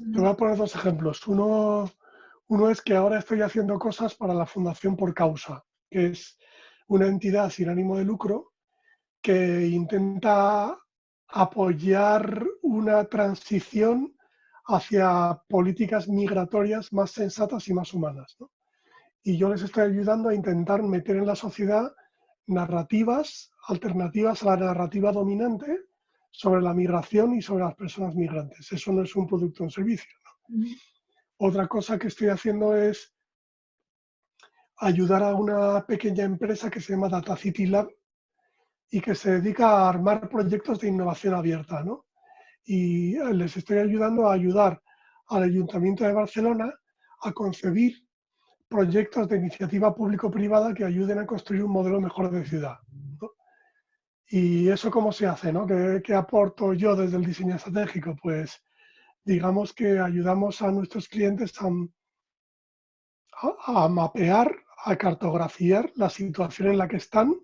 Te voy a poner dos ejemplos. Uno es que ahora estoy haciendo cosas para la Fundación Por Causa, que es una entidad sin ánimo de lucro que intenta apoyar una transición hacia políticas migratorias más sensatas y más humanas, ¿no? Y yo les estoy ayudando a intentar meter en la sociedad narrativas alternativas a la narrativa dominante sobre la migración y sobre las personas migrantes. Eso no es un producto o un servicio. Ujú. Otra cosa que estoy haciendo es ayudar a una pequeña empresa que se llama Data City Lab y que se dedica a armar proyectos de innovación abierta, ¿no? Y les estoy ayudando a ayudar al Ayuntamiento de Barcelona a concebir proyectos de iniciativa público-privada que ayuden a construir un modelo mejor de ciudad, ¿no? ¿Y eso cómo se hace, no? ¿Qué aporto yo desde el diseño estratégico? Pues digamos que ayudamos a nuestros clientes a mapear, a cartografiar la situación en la que están,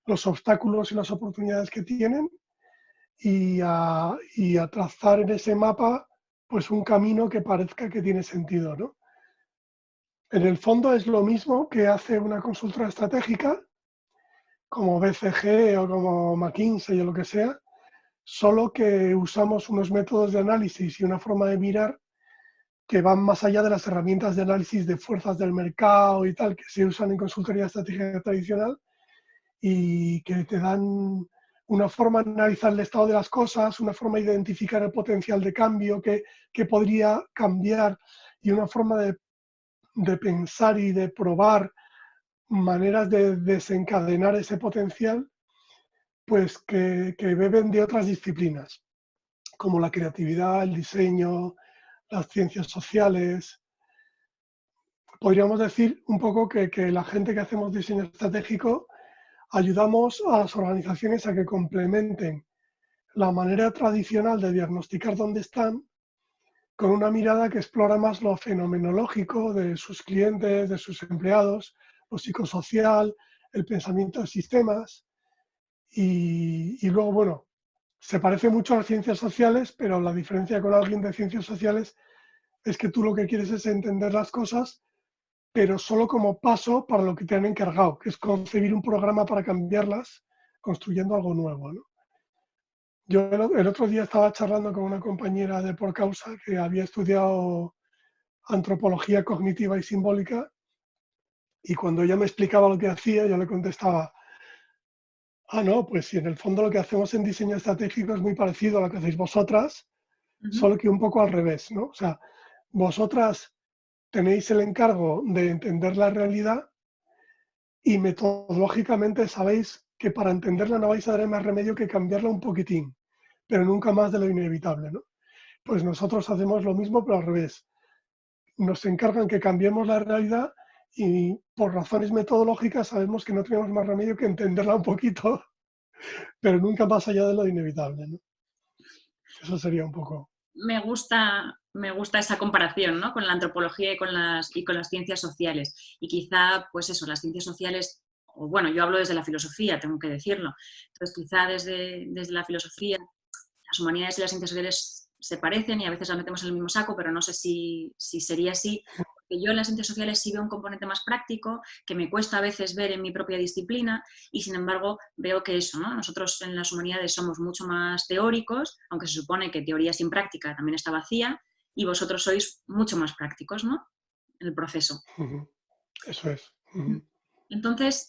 los obstáculos y las oportunidades que tienen y a trazar en ese mapa pues un camino que parezca que tiene sentido, ¿no? En el fondo es lo mismo que hace una consultora estratégica como BCG o como McKinsey o lo que sea, solo que usamos unos métodos de análisis y una forma de mirar que van más allá de las herramientas de análisis de fuerzas del mercado y tal que se usan en consultoría estratégica tradicional y que te dan una forma de analizar el estado de las cosas, una forma de identificar el potencial de cambio que podría cambiar y una forma de pensar y de probar maneras de desencadenar ese potencial, pues que beben de otras disciplinas, como la creatividad, el diseño, las ciencias sociales. Podríamos decir un poco que la gente que hacemos diseño estratégico ayudamos a las organizaciones a que complementen la manera tradicional de diagnosticar dónde están con una mirada que explora más lo fenomenológico de sus clientes, de sus empleados, lo psicosocial, el pensamiento de sistemas y luego, bueno, se parece mucho a las ciencias sociales, pero la diferencia con alguien de ciencias sociales es que tú lo que quieres es entender las cosas, pero solo como paso para lo que te han encargado, que es concebir un programa para cambiarlas, construyendo algo nuevo, ¿no? Yo el otro día estaba charlando con una compañera de Por Causa que había estudiado antropología cognitiva y simbólica y cuando ella me explicaba lo que hacía, yo le contestaba, no, pues si en el fondo lo que hacemos en diseño estratégico es muy parecido a lo que hacéis vosotras, Ujú. solo que un poco al revés, ¿no? O sea, vosotras tenéis el encargo de entender la realidad y metodológicamente sabéis que para entenderla no vais a dar más remedio que cambiarla un poquitín, pero nunca más de lo inevitable, ¿no? Pues nosotros hacemos lo mismo, pero al revés. Nos encargan que cambiemos la realidad y por razones metodológicas sabemos que no tenemos más remedio que entenderla un poquito, pero nunca más allá de lo inevitable, ¿no? Eso sería un poco. Me gusta esa comparación, ¿no? Con la antropología y con las ciencias sociales. Y quizá, pues eso, las ciencias sociales, o bueno, yo hablo desde la filosofía, tengo que decirlo. Entonces, quizá desde la filosofía las humanidades y las ciencias sociales se parecen y a veces las metemos en el mismo saco, pero no sé si sería así. Porque yo en las ciencias sociales sí veo un componente más práctico, que me cuesta a veces ver en mi propia disciplina, y sin embargo veo que eso, ¿no? Nosotros en las humanidades somos mucho más teóricos, aunque se supone que teoría sin práctica también está vacía, y vosotros sois mucho más prácticos, ¿no? En el proceso. Eso es. Entonces,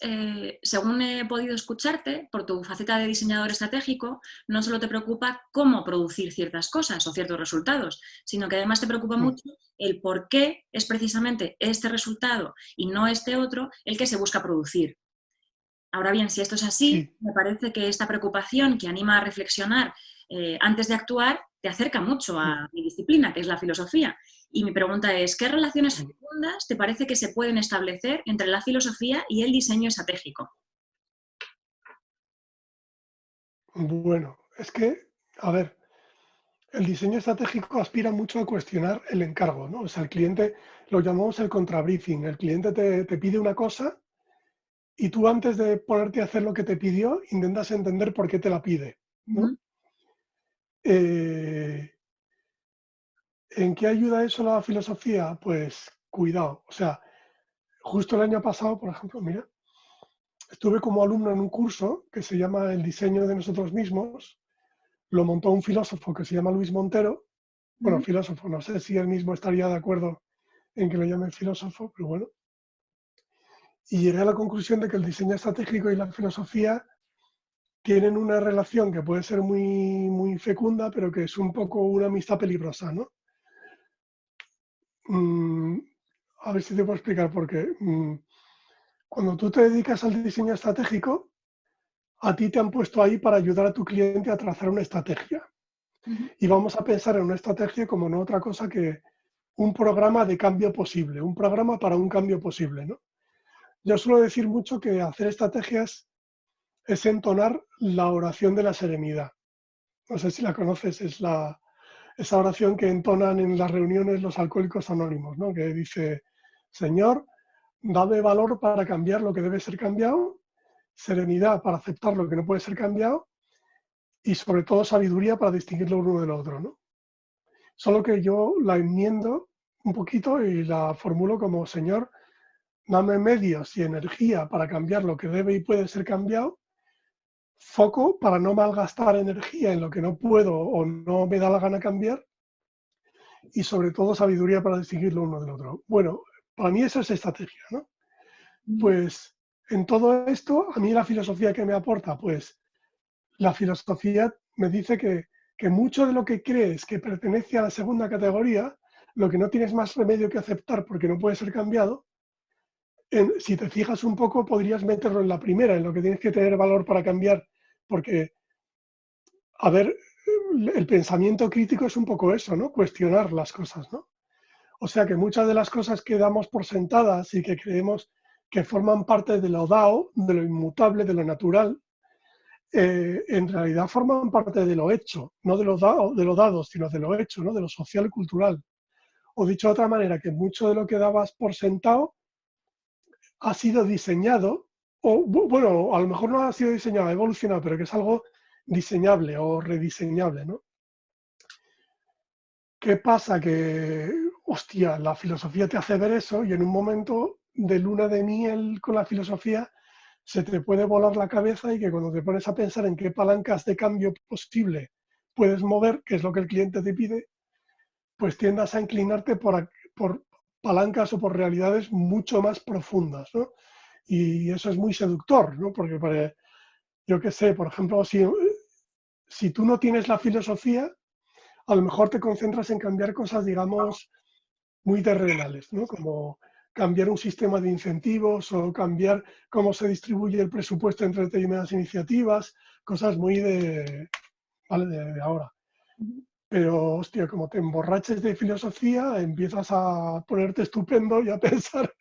según he podido escucharte, por tu faceta de diseñador estratégico, no solo te preocupa cómo producir ciertas cosas o ciertos resultados, sino que además te preocupa mucho el por qué es precisamente este resultado y no este otro el que se busca producir. Ahora bien, si esto es así, Sí. me parece que esta preocupación que anima a reflexionar antes de actuar te acerca mucho a mi disciplina, que es la filosofía. Y mi pregunta es, ¿qué relaciones profundas te parece que se pueden establecer entre la filosofía y el diseño estratégico? Bueno, es que, a ver, el diseño estratégico aspira mucho a cuestionar el encargo, ¿no? O sea, el cliente lo llamamos el contrabriefing. El cliente te pide una cosa y tú antes de ponerte a hacer lo que te pidió, intentas entender por qué te la pide, ¿no? Ujú. Eh, ¿En qué ayuda eso a la filosofía? Pues cuidado. O sea, justo el año pasado, por ejemplo, mira, estuve como alumno en un curso que se llama El diseño de nosotros mismos. Lo montó un filósofo que se llama Luis Montero. Bueno, Ujú. filósofo, no sé si él mismo estaría de acuerdo en que lo llamen filósofo, pero bueno. Y llegué a la conclusión de que el diseño estratégico y la filosofía tienen una relación que puede ser muy, muy fecunda, pero que es un poco una amistad peligrosa, ¿no? Mm, a ver si te puedo explicar por qué. Cuando tú te dedicas al diseño estratégico, a ti te han puesto ahí para ayudar a tu cliente a trazar una estrategia. Ujú. Y vamos a pensar en una estrategia como no otra cosa que un programa de cambio posible, un programa para un cambio posible, ¿no? Yo suelo decir mucho que hacer estrategias es entonar la oración de la serenidad. No sé si la conoces, es esa oración que entonan en las reuniones los alcohólicos anónimos, ¿no? Que dice, Señor, dame valor para cambiar lo que debe ser cambiado, serenidad para aceptar lo que no puede ser cambiado y sobre todo sabiduría para distinguirlo uno del otro, ¿no? Solo que yo la enmiendo un poquito y la formulo como, Señor, dame medios y energía para cambiar lo que debe y puede ser cambiado, foco para no malgastar energía en lo que no puedo o no me da la gana cambiar y sobre todo sabiduría para distinguirlo uno del otro. Bueno, para mí esa es estrategia, ¿no? Ujú. Pues en todo esto, a mí la filosofía que me aporta, pues la filosofía me dice que mucho de lo que crees que pertenece a la segunda categoría, lo que no tienes más remedio que aceptar porque no puede ser cambiado, si te fijas un poco podrías meterlo en la primera, en lo que tienes que tener valor para cambiar, porque, a ver, el pensamiento crítico es un poco eso, ¿no? Cuestionar las cosas, ¿no? O sea que muchas de las cosas que damos por sentadas y que creemos que forman parte de lo dado, de lo inmutable, de lo natural, en realidad forman parte de lo hecho, no de lo dado, sino de lo hecho, ¿no? De lo social y cultural. O dicho de otra manera, que mucho de lo que dabas por sentado ha sido diseñado, o bueno, a lo mejor no ha sido diseñado, ha evolucionado, pero que es algo diseñable o rediseñable, ¿no? ¿Qué pasa? Que, hostia, la filosofía te hace ver eso y en un momento de luna de miel con la filosofía se te puede volar la cabeza y que cuando te pones a pensar en qué palancas de cambio posible puedes mover, que es lo que el cliente te pide, pues tiendas a inclinarte por palancas o por realidades mucho más profundas, ¿no? Y eso es muy seductor, ¿no? Porque, yo qué sé, por ejemplo, si tú no tienes la filosofía, a lo mejor te concentras en cambiar cosas, digamos, muy terrenales, ¿no? Como cambiar un sistema de incentivos o cambiar cómo se distribuye el presupuesto entre determinadas iniciativas, cosas muy ¿vale? De ahora. Pero, hostia, como te emborraches de filosofía, empiezas a ponerte estupendo y a pensar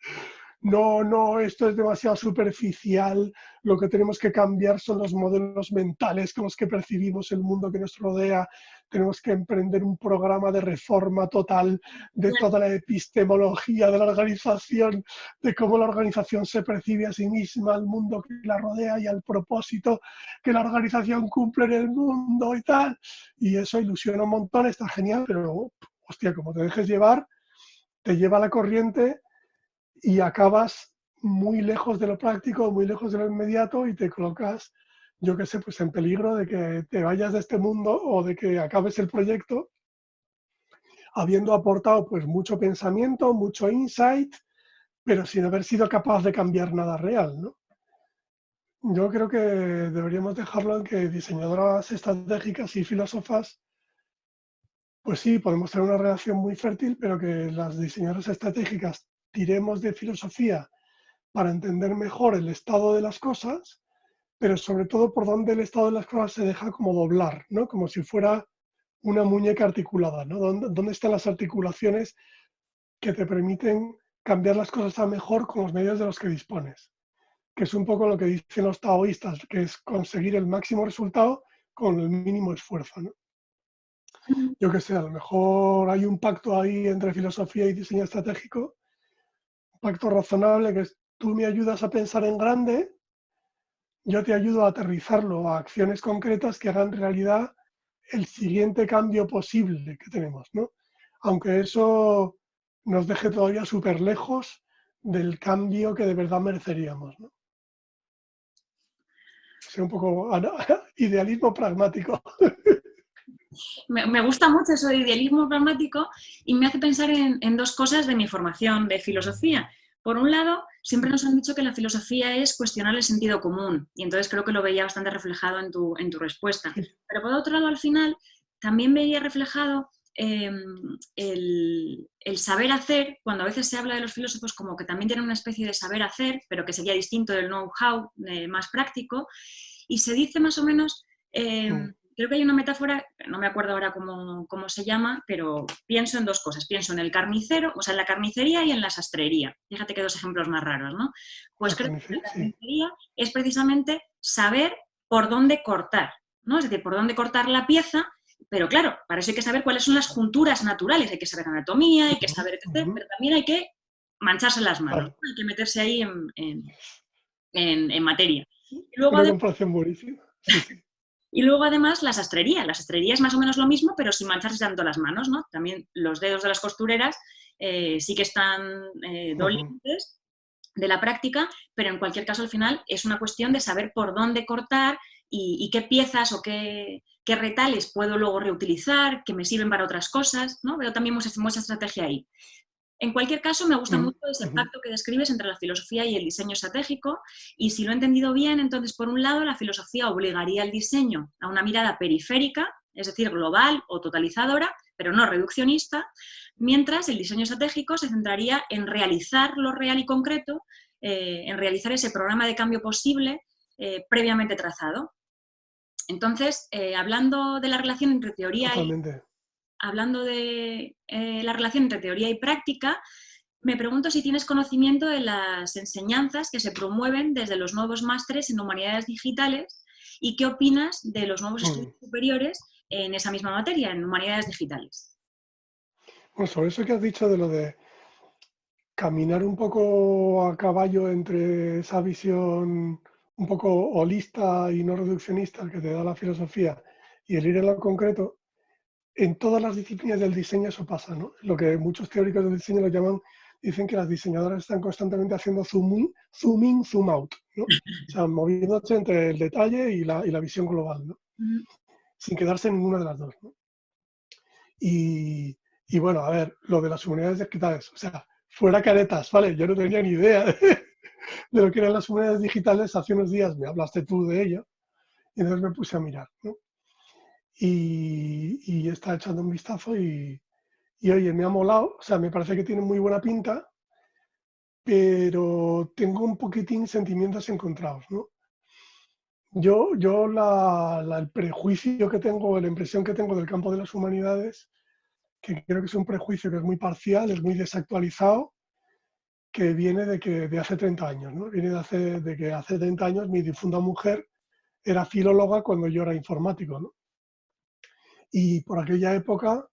no, no, esto es demasiado superficial, lo que tenemos que cambiar son los modelos mentales con los que percibimos el mundo que nos rodea, tenemos que emprender un programa de reforma total de Bueno, toda la epistemología de la organización, de cómo la organización se percibe a sí misma, al mundo que la rodea y al propósito que la organización cumple en el mundo y tal. Y eso ilusiona un montón, está genial, pero, hostia, como te dejes llevar, te lleva la corriente y acabas muy lejos de lo práctico, muy lejos de lo inmediato y te colocas, yo qué sé, pues en peligro de que te vayas de este mundo o de que acabes el proyecto habiendo aportado pues mucho pensamiento, mucho insight, pero sin haber sido capaz de cambiar nada real, ¿no? Yo creo que deberíamos dejarlo en que diseñadoras estratégicas y filósofas, pues sí, podemos tener una relación muy fértil, pero que las diseñadoras estratégicas tiremos de filosofía para entender mejor el estado de las cosas, pero sobre todo por dónde el estado de las cosas se deja como doblar, ¿no? Como si fuera una muñeca articulada, ¿no? ¿Dónde están las articulaciones que te permiten cambiar las cosas a mejor con los medios de los que dispones? Que es un poco lo que dicen los taoístas, que es conseguir el máximo resultado con el mínimo esfuerzo, ¿no? Yo qué sé, a lo mejor hay un pacto ahí entre filosofía y diseño estratégico, un pacto razonable que es tú me ayudas a pensar en grande, yo te ayudo a aterrizarlo a acciones concretas que hagan realidad el siguiente cambio posible que tenemos, ¿no? aunque eso nos deje todavía súper lejos del cambio que de verdad mereceríamos, ¿no? O sea, un poco idealismo pragmático. Me gusta mucho eso de idealismo pragmático y me hace pensar en dos cosas de mi formación de filosofía. Por un lado, siempre nos han dicho que la filosofía es cuestionar el sentido común y entonces creo que lo veía bastante reflejado en tu respuesta. Pero por otro lado, al final, también veía reflejado el saber hacer, cuando a veces se habla de los filósofos como que también tienen una especie de saber hacer, pero que sería distinto del know-how más práctico, y se dice más o menos... Creo que hay una metáfora, no me acuerdo ahora cómo se llama, pero pienso en dos cosas. Pienso en el carnicero, o sea, en la carnicería y en la sastrería. Fíjate que dos ejemplos más raros, ¿no? Pues creo que la Sí. carnicería es precisamente saber por dónde cortar, ¿no? Es decir, por dónde cortar la pieza, pero claro, para eso hay que saber cuáles son las junturas naturales, hay que saber anatomía, hay que saber qué hacer, pero también hay que mancharse las manos, Claro. ¿no? Hay que meterse ahí en materia. Y luego, Una comparación buenísima. Sí, sí. y luego, además, la sastrería. La sastrería es más o menos lo mismo, pero sin mancharse tanto las manos, ¿no? También los dedos de las costureras sí que están dolientes de la práctica, pero en cualquier caso, al final, es una cuestión de saber por dónde cortar y qué piezas o qué retales puedo luego reutilizar, que me sirven para otras cosas, ¿no? Veo también mucha estrategia ahí. En cualquier caso, me gusta mucho ese pacto que describes entre la filosofía y el diseño estratégico, y si lo he entendido bien, entonces, por un lado, la filosofía obligaría al diseño a una mirada periférica, es decir, global o totalizadora, pero no reduccionista, mientras el diseño estratégico se centraría en realizar lo real y concreto, en realizar ese programa de cambio posible previamente trazado. Entonces, hablando de la relación entre teoría y Totalmente. hablando de la relación entre teoría y práctica, me pregunto si tienes conocimiento de las enseñanzas que se promueven desde los nuevos másteres en humanidades digitales y qué opinas de los nuevos estudios superiores en esa misma materia, en humanidades digitales. Bueno, sobre eso que has dicho de lo de caminar un poco a caballo entre esa visión un poco holista y no reduccionista que te da la filosofía y el ir en lo concreto, en todas las disciplinas del diseño eso pasa, ¿no? Lo que muchos teóricos del diseño lo llaman, dicen que las diseñadoras están constantemente haciendo zoom in, zoom out, ¿no? O sea, moviéndose entre el detalle y la visión global, ¿no? Sin quedarse en ninguna de las dos, ¿no? Y bueno, a ver, lo de las humanidades digitales, o sea, fuera caretas, ¿vale? Yo no tenía ni idea de lo que eran las humanidades digitales. Hace unos días me hablaste tú de ello y entonces me puse a mirar, ¿no? Y estaba echando un vistazo y oye, me ha molado, o sea, me parece que tiene muy buena pinta, pero tengo un poquitín sentimientos encontrados, ¿no? El prejuicio que tengo, la impresión que tengo del campo de las humanidades, que creo que es un prejuicio que es muy parcial, es muy desactualizado, que viene de hace 30 años, ¿no? Viene de que hace 30 años mi difunta mujer era filóloga cuando yo era informático, ¿no? Y por aquella época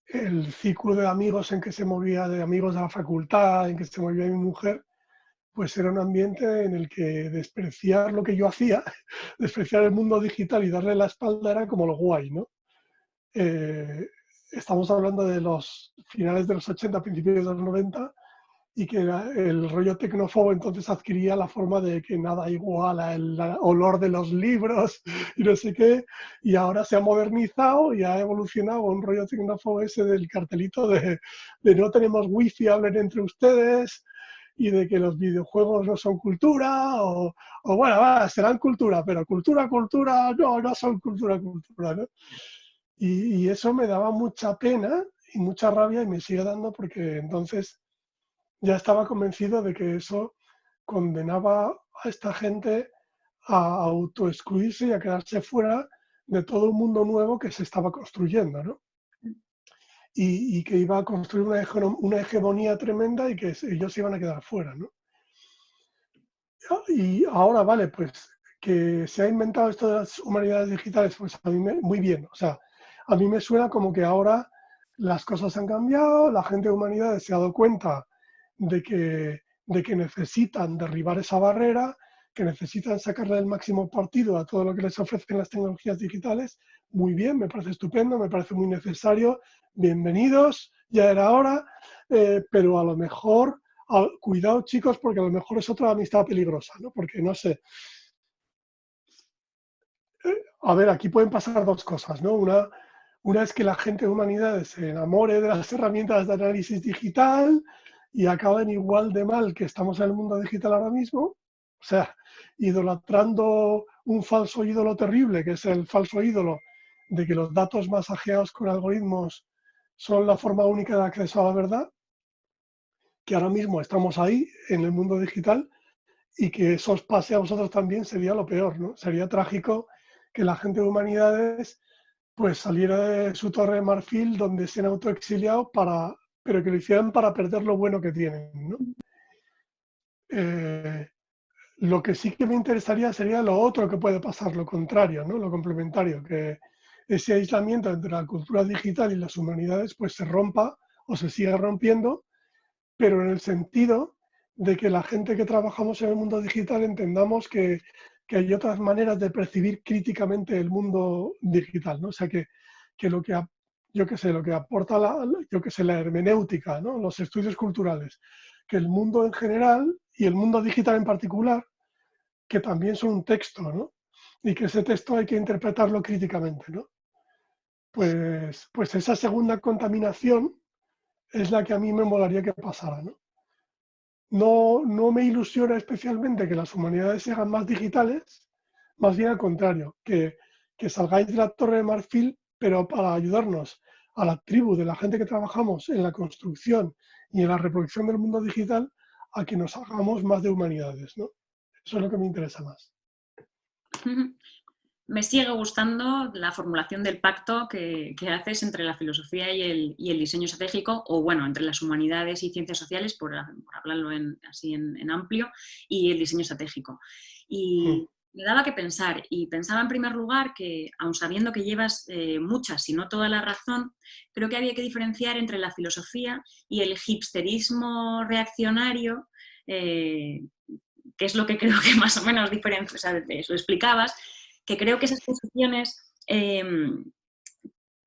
el círculo de amigos en que se movía, de amigos de la facultad, en que se movía mi mujer, pues era un ambiente en el que despreciar lo que yo hacía, despreciar el mundo digital y darle la espalda era como lo guay, ¿no? Eh, Estamos hablando de los finales de los 80, principios de los 90, y que el rollo tecnófobo entonces adquiría la forma de que nada igual al olor de los libros y no sé qué, y ahora se ha modernizado y ha evolucionado un rollo tecnófobo ese del cartelito de no tenemos wifi, hablen entre ustedes, y de que los videojuegos no son cultura, o bueno, serán cultura, pero cultura, no son cultura, ¿no? Y eso me daba mucha pena y mucha rabia y me sigue dando porque entonces ya estaba convencido de que eso condenaba a esta gente a autoexcluirse y a quedarse fuera de todo un mundo nuevo que se estaba construyendo, ¿no? Y que iba a construir una hegemonía tremenda y que ellos se iban a quedar fuera, ¿no? Y ahora, vale, pues que se ha inventado esto de las humanidades digitales, pues a mí muy bien, o sea, a mí me suena como que ahora las cosas han cambiado, la gente de humanidades se ha dado cuenta de que necesitan derribar esa barrera, que necesitan sacarle el máximo partido a todo lo que les ofrecen las tecnologías digitales, muy bien, me parece estupendo, me parece muy necesario, bienvenidos, ya era hora, pero a lo mejor, cuidado chicos, porque a lo mejor es otra amistad peligrosa, ¿no? Porque no sé. A ver, aquí pueden pasar dos cosas, ¿no? Una es que la gente de humanidades se enamore de las herramientas de análisis digital y acaben igual de mal que estamos en el mundo digital ahora mismo, o sea, idolatrando un falso ídolo terrible, que es el falso ídolo de que los datos masajeados con algoritmos son la forma única de acceso a la verdad, que ahora mismo estamos ahí en el mundo digital y que eso os pase a vosotros también sería lo peor, ¿no? Sería trágico que la gente de humanidades pues saliera de su torre de marfil donde se han autoexiliado pero que lo hicieran para perder lo bueno que tienen, ¿no? Lo que sí que me interesaría sería lo otro que puede pasar, lo contrario, ¿no? Lo complementario, que ese aislamiento entre la cultura digital y las humanidades pues se rompa o se siga rompiendo, pero en el sentido de que la gente que trabajamos en el mundo digital entendamos que hay otras maneras de percibir críticamente el mundo digital, ¿no? O sea, que lo que, yo qué sé, lo que aporta la hermenéutica, ¿no? Los estudios culturales, que el mundo en general y el mundo digital en particular, que también son un texto, ¿no? Y que ese texto hay que interpretarlo críticamente, ¿no? Pues esa segunda contaminación es la que a mí me molaría que pasara, ¿no? No me ilusiona especialmente que las humanidades se hagan más digitales, más bien al contrario, que salgáis de la Torre de Marfil, pero para ayudarnos a la tribu de la gente que trabajamos en la construcción y en la reproducción del mundo digital, a que nos hagamos más de humanidades, ¿no? Eso es lo que me interesa más. Me sigue gustando la formulación del pacto que haces entre la filosofía y el diseño estratégico, o bueno, entre las humanidades y ciencias sociales, por hablarlo así en amplio, y el diseño estratégico. Y me daba que pensar, y pensaba en primer lugar que, aun sabiendo que llevas mucha, si no toda la razón, creo que había que diferenciar entre la filosofía y el hipsterismo reaccionario, que es lo que creo que más o menos diferencia, o sea, lo explicabas, que creo que esas posiciones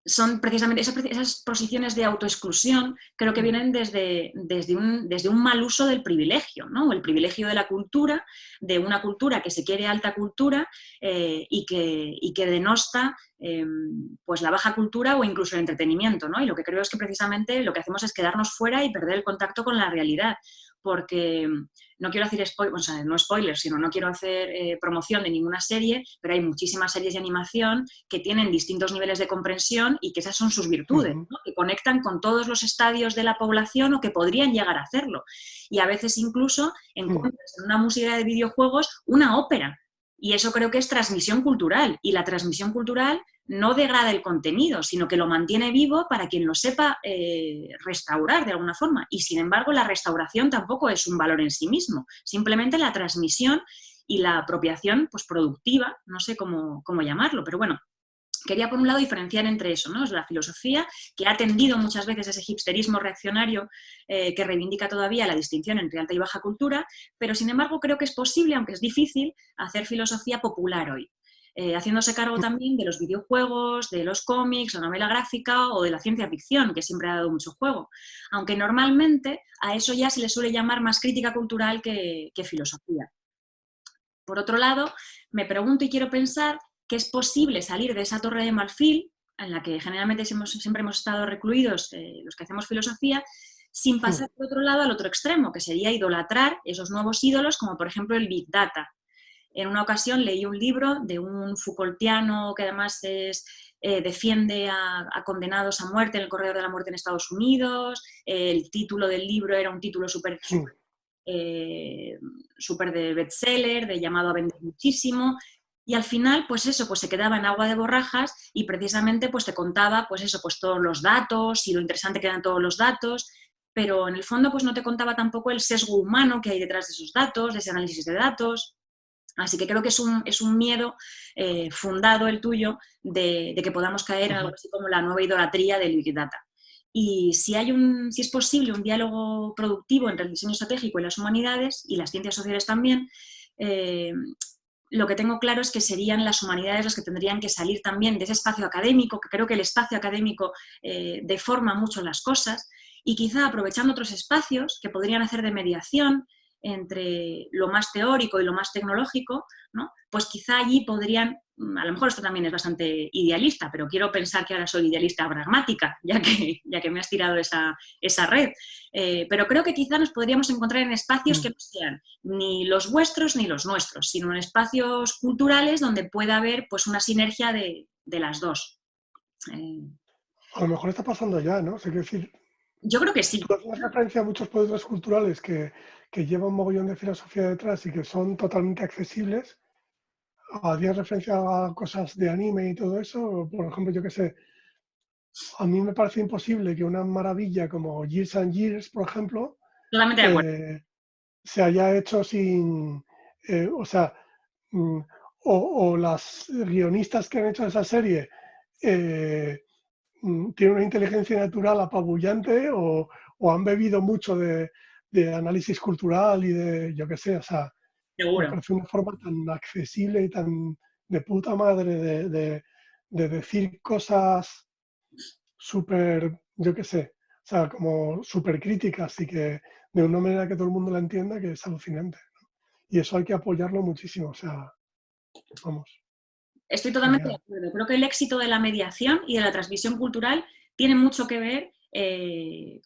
son precisamente esas posiciones de autoexclusión, creo que vienen desde un mal uso del privilegio, ¿no? El privilegio de la cultura, de una cultura que se quiere alta cultura y que denosta pues la baja cultura o incluso el entretenimiento, ¿no? Y lo que creo es que precisamente lo que hacemos es quedarnos fuera y perder el contacto con la realidad, porque no quiero decir o sea, no spoilers, sino no quiero hacer promoción de ninguna serie, pero hay muchísimas series de animación que tienen distintos niveles de comprensión y que esas son sus virtudes, ¿no? Que conectan con todos los estadios de la población o que podrían llegar a hacerlo. Y a veces incluso encuentras en una música de videojuegos una ópera. Y eso creo que es transmisión cultural. Y la transmisión cultural no degrada el contenido, sino que lo mantiene vivo para quien lo sepa restaurar de alguna forma. Y sin embargo, la restauración tampoco es un valor en sí mismo, simplemente la transmisión y la apropiación pues, productiva, no sé cómo llamarlo, pero bueno. Quería, por un lado, diferenciar entre eso, ¿no? Es la filosofía, que ha tendido muchas veces ese hipsterismo reaccionario que reivindica todavía la distinción entre alta y baja cultura, pero, sin embargo, creo que es posible, aunque es difícil, hacer filosofía popular hoy. Haciéndose cargo también de los videojuegos, de los cómics, la novela gráfica o de la ciencia ficción, que siempre ha dado mucho juego. Aunque normalmente a eso ya se le suele llamar más crítica cultural que filosofía. Por otro lado, me pregunto y quiero pensar que es posible salir de esa torre de marfil, en la que generalmente siempre hemos estado recluidos los que hacemos filosofía, sin pasar por otro lado al otro extremo, que sería idolatrar esos nuevos ídolos, como por ejemplo el Big Data. En una ocasión leí un libro de un Foucaultiano que además defiende a condenados a muerte en el corredor de la muerte en Estados Unidos. El título del libro era un título súper de bestseller, de llamado a vender muchísimo. Y al final, pues eso, pues se quedaba en agua de borrajas y precisamente pues te contaba, pues eso, pues todos los datos y lo interesante que eran todos los datos, pero en el fondo pues no te contaba tampoco el sesgo humano que hay detrás de esos datos, de ese análisis de datos. Así que creo que es un miedo fundado el tuyo de que podamos caer en algo así como la nueva idolatría del Big Data. Y si es posible un diálogo productivo entre el diseño estratégico y las humanidades, y las ciencias sociales también, eh, lo que tengo claro es que serían las humanidades las que tendrían que salir también de ese espacio académico, que creo que el espacio académico deforma mucho las cosas, y quizá aprovechando otros espacios que podrían hacer de mediación entre lo más teórico y lo más tecnológico, ¿no? Pues quizá allí podrían, a lo mejor esto también es bastante idealista, pero quiero pensar que ahora soy idealista pragmática, ya que me has tirado esa red. Pero creo que quizá nos podríamos encontrar en espacios que no sean ni los vuestros ni los nuestros, sino en espacios culturales donde pueda haber pues, una sinergia de las dos. A lo mejor está pasando ya, ¿no? O sea, quiero decir, Yo creo que sí. tú haces referencia a muchos productos culturales que llevan un mogollón de filosofía detrás y que son totalmente accesibles. Hacías referencia a cosas de anime y todo eso. Por ejemplo, yo qué sé, a mí me parece imposible que una maravilla como Years and Years, por ejemplo, Totalmente de acuerdo. eh, se haya hecho sin, o sea, mm, o las guionistas que han hecho esa serie eh, tienen una inteligencia natural apabullante o han bebido mucho de análisis cultural y de, yo qué sé, o sea, me Seguro. parece una forma tan accesible y tan de puta madre de decir cosas súper, yo qué sé, o sea, como súper críticas y que de una manera que todo el mundo la entienda, que es alucinante. Y eso hay que apoyarlo muchísimo, o sea, vamos, Estoy totalmente de genial. acuerdo. Creo que el éxito de la mediación y de la transmisión cultural tiene mucho que ver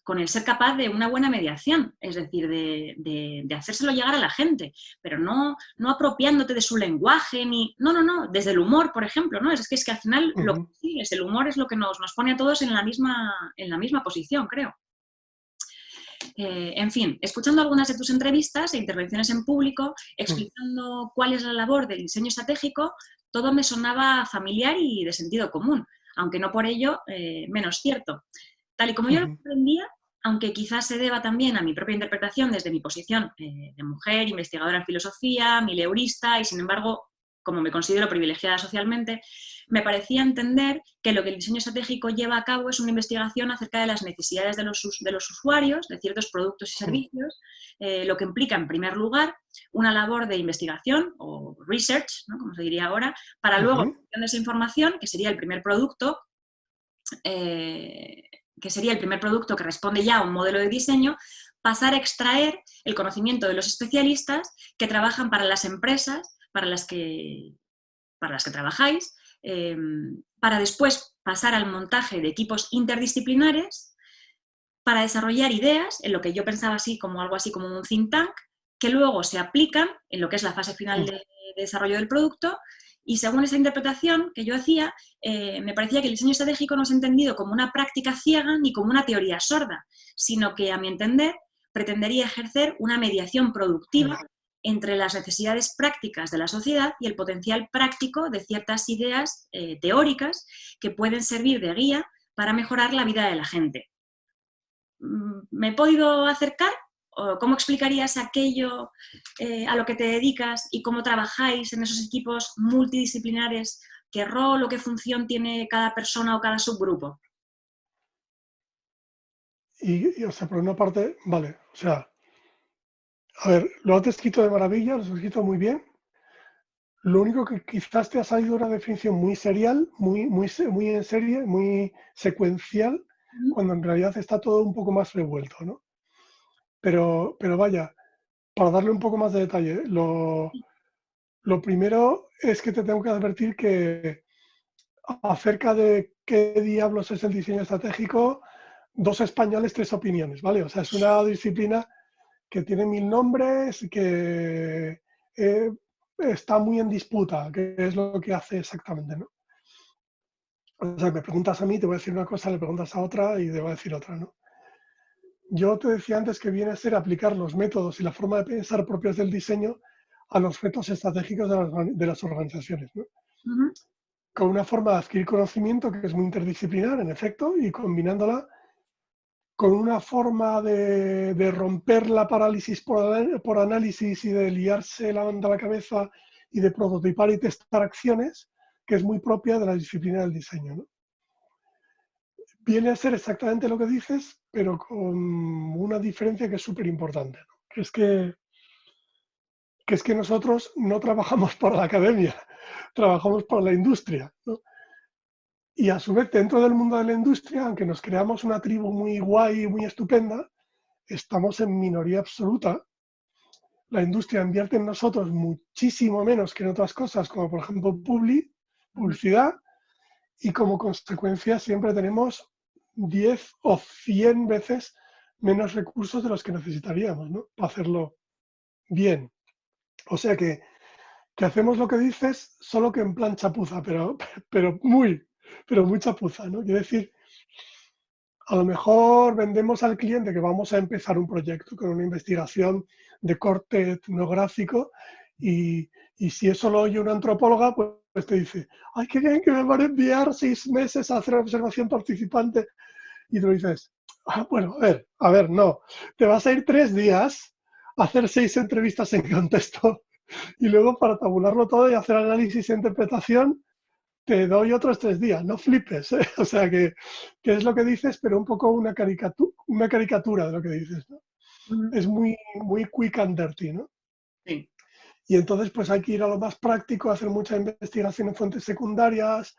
con el ser capaz de una buena mediación, es decir, de hacérselo llegar a la gente, pero no apropiándote de su lenguaje, ni. No, desde el humor, por ejemplo, ¿no? Es que al final lo que Ujú, sí es el humor es lo que nos pone a todos en la misma posición, creo. En fin, escuchando algunas de tus entrevistas e intervenciones en público, mm, explicando cuál es la labor del diseño estratégico, todo me sonaba familiar y de sentido común, aunque no por ello menos cierto. Tal y como yo lo ujú. comprendía, aunque quizás se deba también a mi propia interpretación desde mi posición de mujer, investigadora en filosofía, mileurista y sin embargo, como me considero privilegiada socialmente, me parecía entender que lo que el diseño estratégico lleva a cabo es una investigación acerca de las necesidades de los usuarios, de ciertos productos y Mm, servicios, lo que implica, en primer lugar, una labor de investigación o research, ¿no? Como se diría ahora, para luego, ujú. en función de esa información, que sería el primer producto, eh, que responde ya a un modelo de diseño, pasar a extraer el conocimiento de los especialistas que trabajan para las empresas para las que trabajáis, eh, para después pasar al montaje de equipos interdisciplinares para desarrollar ideas en lo que yo pensaba algo así como un think tank, que luego se aplican en lo que es la fase final de desarrollo del producto. Y según esa interpretación que yo hacía, me parecía que el diseño estratégico no es entendido como una práctica ciega ni como una teoría sorda, sino que, a mi entender, pretendería ejercer una mediación productiva entre las necesidades prácticas de la sociedad y el potencial práctico de ciertas ideas teóricas que pueden servir de guía para mejorar la vida de la gente. ¿Me he podido acercar? ¿O cómo explicarías aquello a lo que te dedicas y cómo trabajáis en esos equipos multidisciplinares? ¿Qué rol o qué función tiene cada persona o cada subgrupo? O sea, por una parte, vale, o sea, a ver, lo has descrito de maravilla, lo has descrito muy bien. Lo único que quizás te ha salido una definición muy serial, muy en serie, muy secuencial, cuando en realidad está todo un poco más revuelto, ¿no? Pero vaya, para darle un poco más de detalle, lo primero es que te tengo que advertir que acerca de qué diablos es el diseño estratégico, dos españoles, tres opiniones, ¿vale? O sea, es una disciplina que tiene mil nombres, que está muy en disputa, qué es lo que hace exactamente, ¿no? O sea, me preguntas a mí, te voy a decir una cosa, le preguntas a otra y te voy a decir otra, ¿no? Yo te decía antes que viene a ser aplicar los métodos y la forma de pensar propios del diseño a los retos estratégicos de las organizaciones, ¿no? Uh-huh. Con una forma de adquirir conocimiento que es muy interdisciplinar, en efecto, y combinándola con una forma de romper la parálisis por análisis y de liarse la banda a la cabeza y de prototipar y testar acciones, que es muy propia de la disciplina del diseño, ¿no? Viene a ser exactamente lo que dices, pero con una diferencia que es súper importante, ¿no? Que es que que es que nosotros no trabajamos por la academia, trabajamos por la industria, ¿no? Y a su vez, dentro del mundo de la industria, aunque nos creamos una tribu muy guay, muy estupenda, estamos en minoría absoluta. La industria invierte en nosotros muchísimo menos que en otras cosas, como por ejemplo publicidad, y como consecuencia siempre tenemos 10 o 100 veces menos recursos de los que necesitaríamos, ¿no? Para hacerlo bien. O sea que hacemos lo que dices, solo que en plan chapuza, pero muy chapuza, ¿no? Quiere decir, a lo mejor vendemos al cliente que vamos a empezar un proyecto con una investigación de corte etnográfico y si eso lo oye una antropóloga, pues te dice, ay, qué bien que me van a enviar 6 meses a hacer observación participante. Y tú dices, ah, bueno, a ver, no, te vas a ir 3 días a hacer 6 entrevistas en contexto y luego para tabularlo todo y hacer análisis e interpretación, te doy otros 3 días, no flipes, ¿eh? O sea que es lo que dices, pero un poco una caricatura de lo que dices, ¿no? Ujú. Es muy quick and dirty, ¿no? Sí. Y entonces pues hay que ir a lo más práctico, hacer mucha investigación en fuentes secundarias.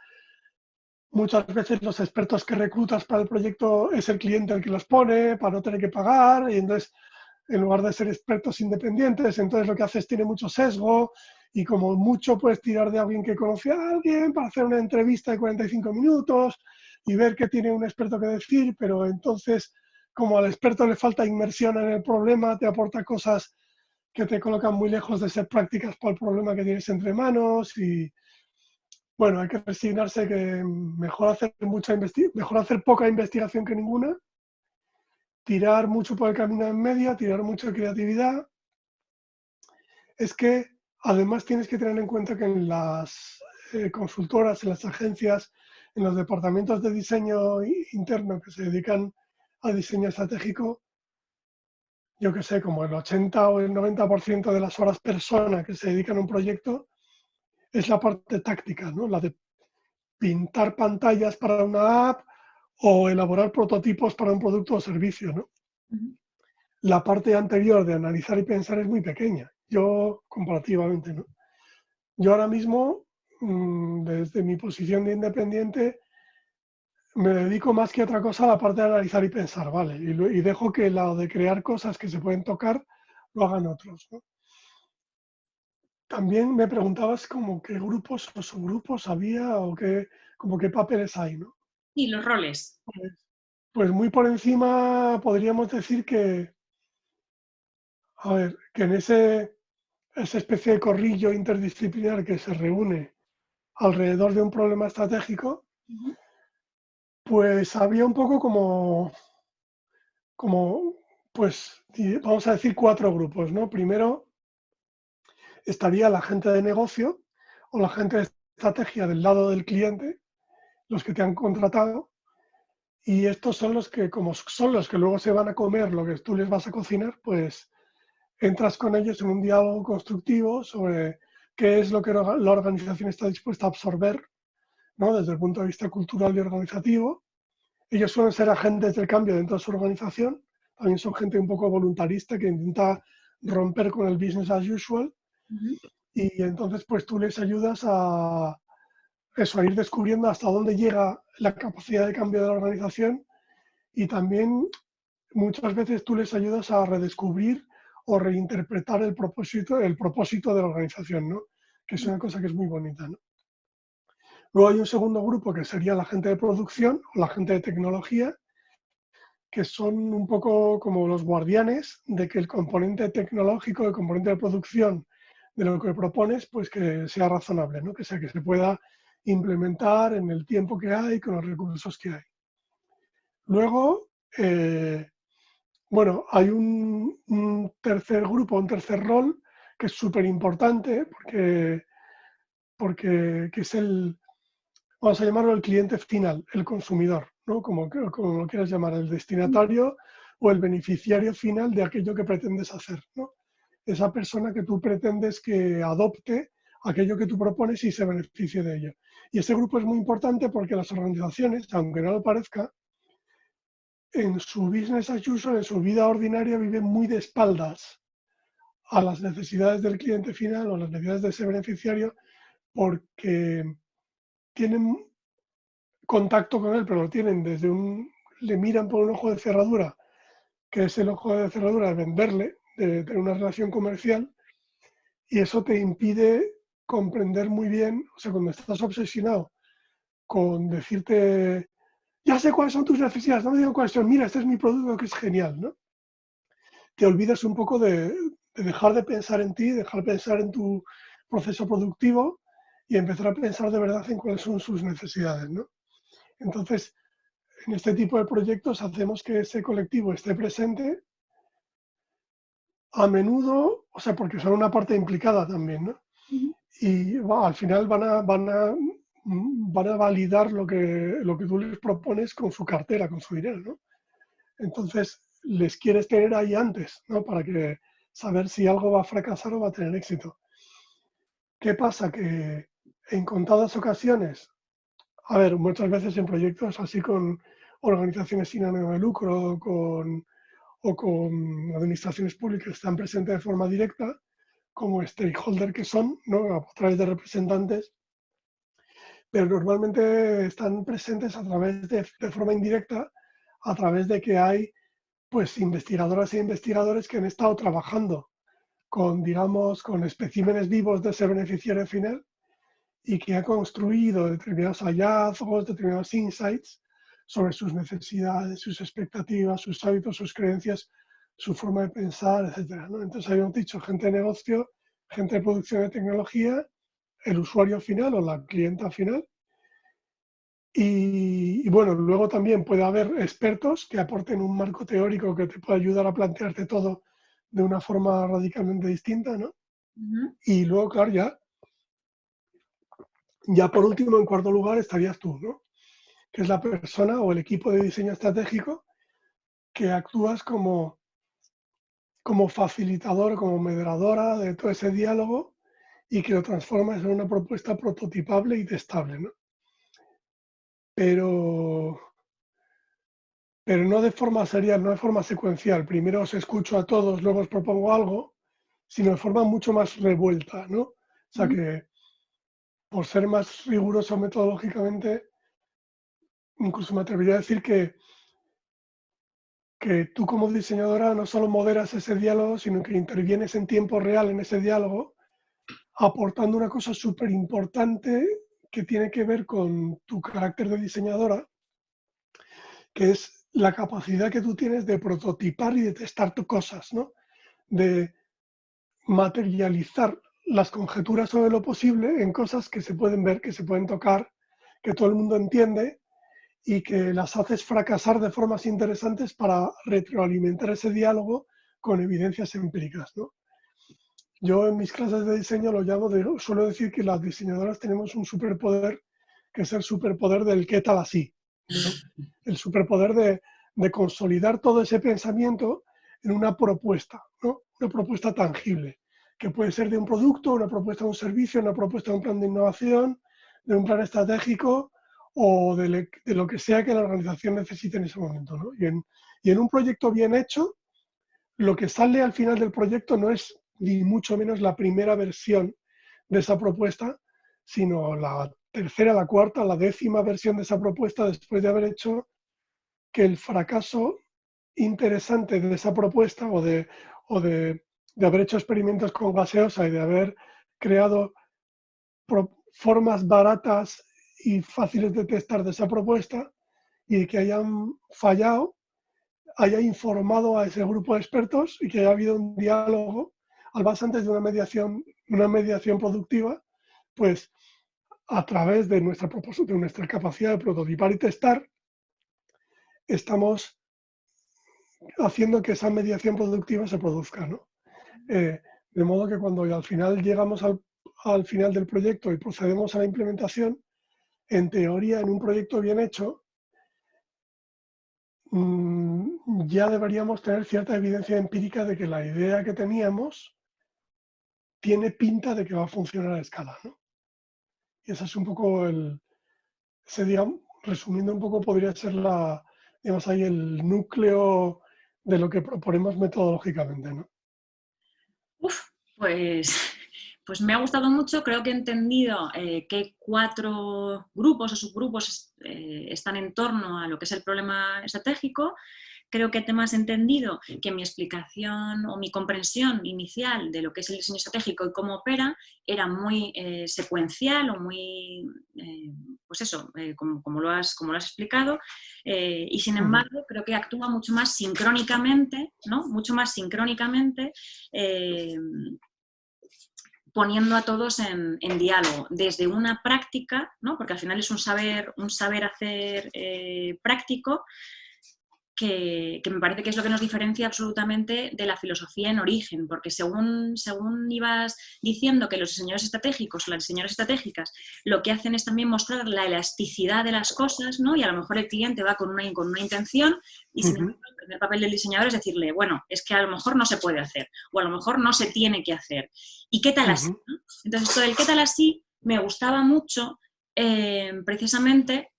Muchas veces los expertos que reclutas para el proyecto es el cliente el que los pone para no tener que pagar y entonces en lugar de ser expertos independientes, entonces lo que haces tiene mucho sesgo y como mucho puedes tirar de alguien que conoce a alguien para hacer una entrevista de 45 minutos y ver qué tiene un experto que decir, pero entonces como al experto le falta inmersión en el problema, te aporta cosas que te colocan muy lejos de ser prácticas para el problema que tienes entre manos y bueno, hay que resignarse que mejor hacer poca investigación que ninguna, tirar mucho por el camino en media, tirar mucho de creatividad. Es que además tienes que tener en cuenta que en las consultoras, en las agencias, en los departamentos de diseño interno que se dedican a diseño estratégico, yo que sé, como el 80 o el 90% de las horas persona que se dedican a un proyecto es la parte táctica, ¿no? La de pintar pantallas para una app o elaborar prototipos para un producto o servicio, ¿no? Ujú. La parte anterior de analizar y pensar es muy pequeña, yo comparativamente, ¿no? Yo ahora mismo, desde mi posición de independiente, me dedico más que a otra cosa a la parte de analizar y pensar, ¿vale? Y dejo que lo de crear cosas que se pueden tocar lo hagan otros, ¿no? También me preguntabas como qué grupos o subgrupos había o qué, como qué papeles hay, ¿no? Y los roles. Pues, pues muy por encima podríamos decir que, a ver, que en esa especie de corrillo interdisciplinar que se reúne alrededor de un problema estratégico, Ujú. pues había un poco como pues, vamos a decir 4 grupos, ¿no? Primero estaría la gente de negocio o la gente de estrategia del lado del cliente, los que te han contratado, y estos son los que, como son los que luego se van a comer lo que tú les vas a cocinar, pues entras con ellos en un diálogo constructivo sobre qué es lo que la organización está dispuesta a absorber, ¿no? Desde el punto de vista cultural y organizativo. Ellos suelen ser agentes del cambio dentro de su organización, también son gente un poco voluntarista que intenta romper con el business as usual Ujú. y entonces pues tú les ayudas a eso, a ir descubriendo hasta dónde llega la capacidad de cambio de la organización y también muchas veces tú les ayudas a redescubrir o reinterpretar el propósito de la organización, ¿no? Que es una cosa que es muy bonita, ¿no? Luego hay un segundo grupo que sería la gente de producción o la gente de tecnología, que son un poco como los guardianes de que el componente tecnológico, el componente de producción de lo que propones, pues que sea razonable, ¿no? Que sea que se pueda implementar en el tiempo que hay, con los recursos que hay. Luego, bueno, hay un tercer grupo, un tercer rol que es súper importante porque que es vamos a llamarlo el cliente final, el consumidor, ¿no? Como lo quieras llamar, el destinatario o el beneficiario final de aquello que pretendes hacer, ¿no? Esa persona que tú pretendes que adopte aquello que tú propones y se beneficie de ello. Y ese grupo es muy importante porque las organizaciones, aunque no lo parezca, en su business as usual, en su vida ordinaria, viven muy de espaldas a las necesidades del cliente final o las necesidades de ese beneficiario, porque tienen contacto con él, pero lo tienen le miran por un ojo de cerradura, que es el ojo de cerradura de venderle, de tener una relación comercial, y eso te impide comprender muy bien, o sea, cuando estás obsesionado con decirte, ya sé cuáles son tus necesidades, no me digo cuáles son, mira, este es mi producto que es genial, ¿no? Te olvidas un poco de dejar de pensar en ti, dejar de pensar en tu proceso productivo y empezar a pensar de verdad en cuáles son sus necesidades, ¿no? Entonces, en este tipo de proyectos hacemos que ese colectivo esté presente a menudo, o sea, porque son una parte implicada también, ¿no? Ujú. Y al final van a validar lo que tú les propones con su cartera, con su dinero, ¿no? Entonces, les quieres tener ahí antes, ¿no? Para que saber si algo va a fracasar o va a tener éxito. ¿Qué pasa? Que en contadas ocasiones, a ver, muchas veces en proyectos así con organizaciones sin ánimo de lucro o con administraciones públicas que están presentes de forma directa, como stakeholder que son, ¿no? A través de representantes, pero normalmente están presentes a través de forma indirecta, a través de que hay pues investigadoras e investigadores que han estado trabajando con, digamos, con especímenes vivos de ese beneficiario final y que ha construido determinados hallazgos, determinados insights sobre sus necesidades, sus expectativas, sus hábitos, sus creencias, su forma de pensar, etcétera, ¿no? Entonces habíamos dicho gente de negocio, gente de producción de tecnología, el usuario final o la clienta final. Y bueno, luego también puede haber expertos que aporten un marco teórico que te pueda ayudar a plantearte todo de una forma radicalmente distinta, ¿no? Ujú. Y luego, claro, ya por último, en cuarto lugar, estarías tú, ¿no? Que es la persona o el equipo de diseño estratégico que actúas como facilitador, como moderadora de todo ese diálogo y que lo transformas en una propuesta prototipable y testable, ¿no? Pero, pero no de forma serial, no de forma secuencial. Primero os escucho a todos, luego os propongo algo, sino de forma mucho más revuelta, ¿no? O sea Ujú. que, por ser más riguroso metodológicamente, incluso me atrevería a decir que tú como diseñadora no solo moderas ese diálogo, sino que intervienes en tiempo real en ese diálogo, aportando una cosa súper importante que tiene que ver con tu carácter de diseñadora, que es la capacidad que tú tienes de prototipar y de testar tus cosas, ¿no? De materializar las conjeturas sobre lo posible en cosas que se pueden ver, que se pueden tocar, que todo el mundo entiende y que las haces fracasar de formas interesantes para retroalimentar ese diálogo con evidencias empíricas, ¿no? Yo en mis clases de diseño lo llamo, suelo decir que las diseñadoras tenemos un superpoder, que es el superpoder del qué tal así, ¿no? El superpoder de consolidar todo ese pensamiento en una propuesta, ¿no? Una propuesta tangible, que puede ser de un producto, una propuesta de un servicio, una propuesta de un plan de innovación, de un plan estratégico o de lo que sea que la organización necesite en ese momento, ¿no? Y en un proyecto bien hecho, lo que sale al final del proyecto no es ni mucho menos la primera versión de esa propuesta, sino la tercera, la cuarta, la décima versión de esa propuesta después de haber hecho que el fracaso interesante de esa propuesta o de haber hecho experimentos con gaseosa y de haber creado formas baratas y fáciles de testar de esa propuesta y que hayan fallado, haya informado a ese grupo de expertos y que haya habido un diálogo al base antes de una mediación productiva, pues a través de nuestra capacidad de prototipar y testar, estamos haciendo que esa mediación productiva se produzca, ¿no? De modo que cuando al final llegamos al final del proyecto y procedemos a la implementación, en teoría, en un proyecto bien hecho, ya deberíamos tener cierta evidencia empírica de que la idea que teníamos tiene pinta de que va a funcionar a escala, ¿no? Y ese es un poco digamos, resumiendo un poco, podría ser digamos, ahí el núcleo de lo que proponemos metodológicamente, ¿no? Pues, pues me ha gustado mucho, creo que he entendido que 4 grupos o subgrupos están en torno a lo que es el problema estratégico. Creo que temas he entendido que mi explicación o mi comprensión inicial de lo que es el diseño estratégico y cómo opera era muy secuencial o muy, pues eso, como lo has explicado, y sin embargo creo que actúa mucho más sincrónicamente, ¿no? Mucho más sincrónicamente, poniendo a todos en diálogo, desde una práctica, ¿no? Porque al final es un saber hacer práctico, que me parece que es lo que nos diferencia absolutamente de la filosofía en origen, porque según ibas diciendo que los diseñadores estratégicos o las diseñadoras estratégicas lo que hacen es también mostrar la elasticidad de las cosas, ¿no? Y a lo mejor el cliente va con una intención y sin embargo el primer papel del diseñador es decirle, bueno, es que a lo mejor no se puede hacer o a lo mejor no se tiene que hacer. ¿Y qué tal así? ¿No? Entonces, esto del qué tal así me gustaba mucho precisamente